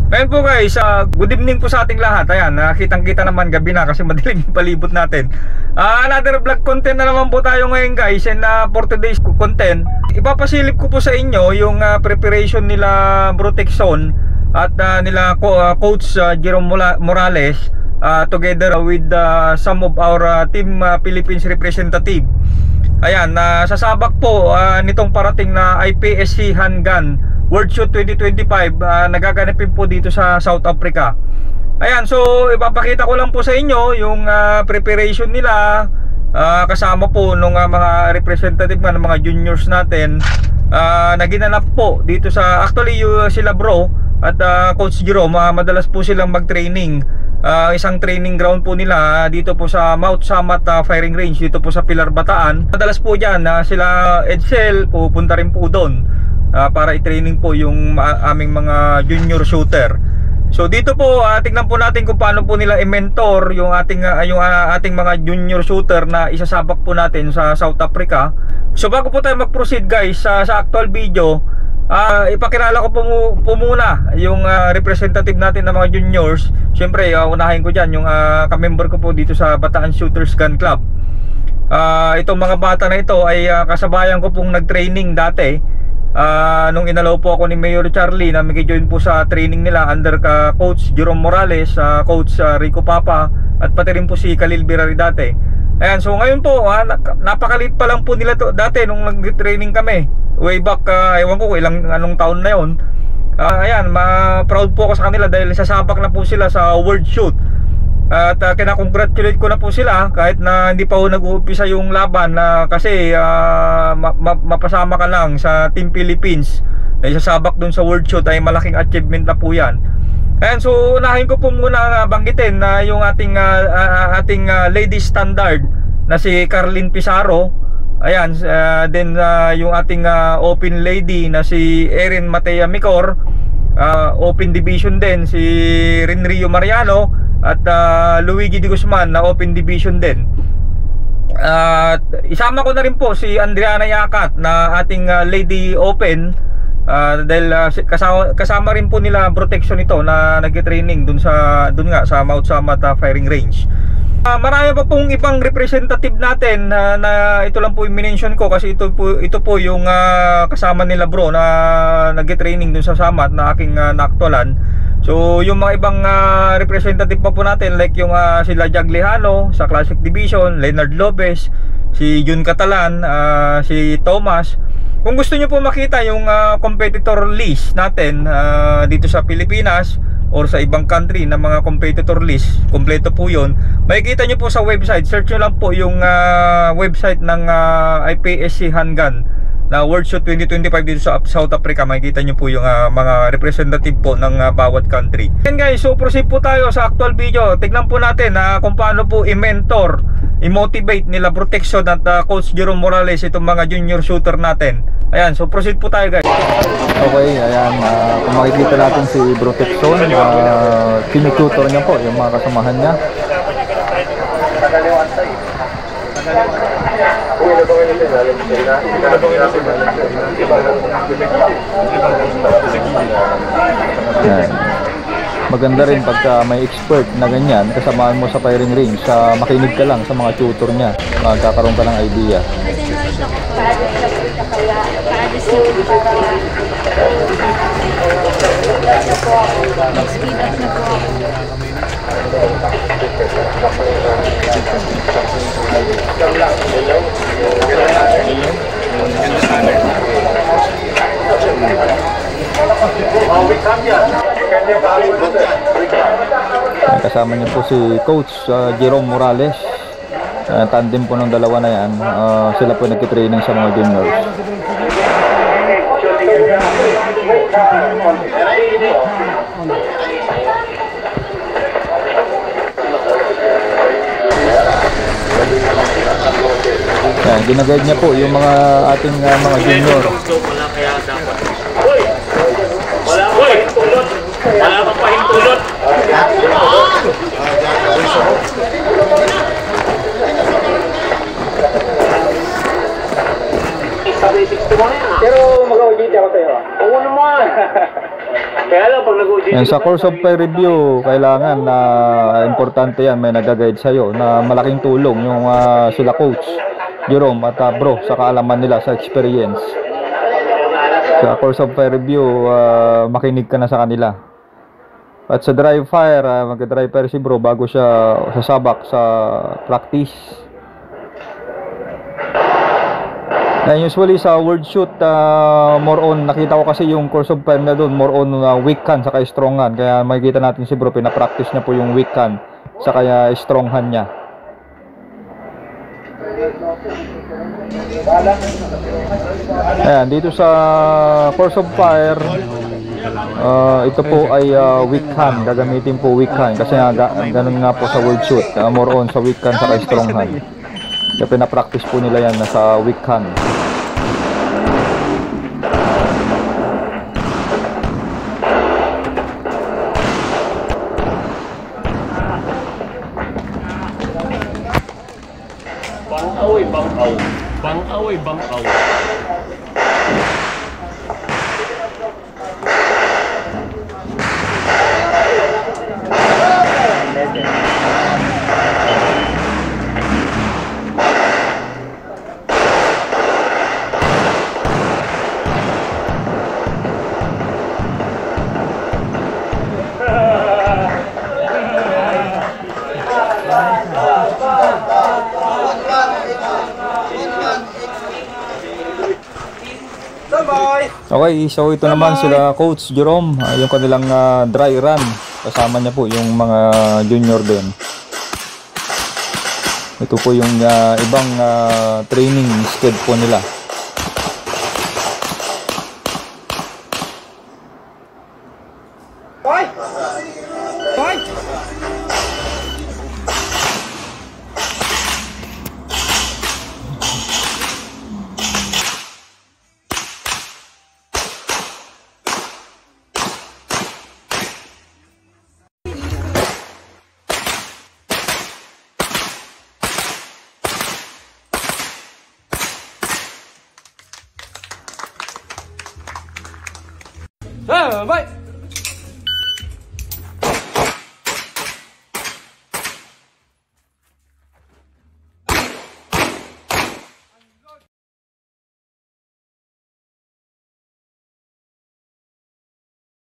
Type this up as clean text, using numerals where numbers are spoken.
Ngayon po guys, good evening po sa ating lahat. Ayan, kitang-kita naman gabi na kasi madilim yung palibot natin. Another vlog content na naman po tayo ngayon guys. And for today's content, ipapasilip ko po sa inyo yung preparation nila Brotexon at nila Coach Jerome Morales together with some of our team Philippines representative. Ayan, sasabak po nitong parating na IPSC Handgun World Shoot 2025 nagaganapin po dito sa South Africa. Ayan, so ipapakita ko lang po sa inyo yung preparation nila kasama po nung mga representative ng mga juniors natin na ginanap po dito sa actually sila bro at Coach Jerome, madalas po silang mag-training. Isang training ground po nila dito po sa Mount Samat Firing Range dito po sa Pilar, Bataan. Madalas po dyan sila Edsel pupunta rin po doon para i-training po yung aming mga junior shooter. So dito po tingnan po natin kung paano po nila i-mentor yung ating mga junior shooter na isasabak po natin sa South Africa. So bago po tayo mag-proceed guys sa actual video, ipakilala ko po muna yung representative natin ng mga juniors. Siyempre unahin ko dyan yung kamember ko po dito sa Bataan Shooters Gun Club. Itong mga bata na ito ay kasabayan ko pong nag-training dati nung inalaw po ako ni Mayor Charlie na mag-join po sa training nila under Coach Jerome Morales, Coach Rico Papa at pati rin po si Khalil Birari dati. Ayan, so ngayon po napakalit pa lang po nila to dati nung nag-training kami way back, ewan ko anong taon na yon. Ayan, proud po ako sa kanila dahil sasabak na po sila sa World Shoot. At kinakongratulate ko na po sila kahit na hindi pa po nag-uumpisa yung laban kasi mapasama ka lang sa Team Philippines na isasabak dun sa World Shoot ay malaking achievement na po yan. Ayan, so unahin ko po muna banggitin na yung ating lady standard na si Carlin Pizarro. Ayan, then yung ating open lady na si Erin Matea Micor, open division din si Renrio Mariano at Luigi de Guzman na open division din. Isama ko na rin po si Andriana Yakat na ating lady open dahil kasama rin po nila Brotexon ito na nag-training dun nga sa Mount Samat Firing Range. Marami pa pong ibang representative natin na ito lang po yung minention ko kasi ito po yung kasama nila bro na nag-training dun sa Samat na aking naaktualan. So yung mga ibang representative pa po natin like yung sila Jag Lejano sa Classic Division, Leonard Lopez, si Jun Catalan, si Thomas. Kung gusto nyo po makita yung competitor list natin dito sa Pilipinas or sa ibang country na mga competitor list, kompleto po yun, makikita nyo po sa website. Search nyo lang po yung website ng IPSC Handgun na World Shoot 2025 dito sa South Africa. Makikita nyo po yung mga representative po ng bawat country. And guys, so proceed po tayo sa actual video. Tignan po natin kung paano po i-mentor, i-motivate nila Brotexon at Coach Jerome Morales itong mga junior shooter natin. Ayan, so proceed po tayo guys. Okay, ayan, kung makikita natin si Brotexon, tinututor niya po yung mga kasamahan niya. Ayan. Maganda rin pagka may expert na ganyan kasamaan mo sa firing range, makinig ka lang sa mga tutor niya, magkakaroon ka ng idea. Kasama niyo po si Coach Jerome Morales. Tandem po ng dalawa na yan. Sila po nagtitraining sa mga juniors. Yan, ginaguide niya po yung mga ating mga junior. Wala pa pahintulot. Pero mag-audit ako sa'yo. Oo naman. Kaya lang, pag nag-uudin Yan, sa course of fire review, kailangan na importante yan, may nag-guide sa'yo na malaking tulong yung sila coach Jerome at bro sa kaalaman nila, sa experience. Sa course of fire review, makinig ka na sa kanila. At sa dry fire, mag-dry fire si bro bago siya sasabak sa practice. And usually sa word shoot, more on, nakita ko kasi yung course of fire na doon, more on weak hand saka strong hand. Kaya makikita natin si bro, pinapractice niya po yung weak hand saka strong hand niya. Ayan, dito sa course of fire, ito po ay weak hand, gagamitin po weak hand kasi ganun nga po sa word shoot, more on sa weak hand saka strong hand. Kaya pinapractice po nila yan nasa weak hand. Bangaw ay bangaw. Bangaw ay bangaw. Okay, so ito naman sila Coach Jerome, yung kanilang dry run. Kasama niya po yung mga junior din. Ito po yung ibang training sked po nila. Bye.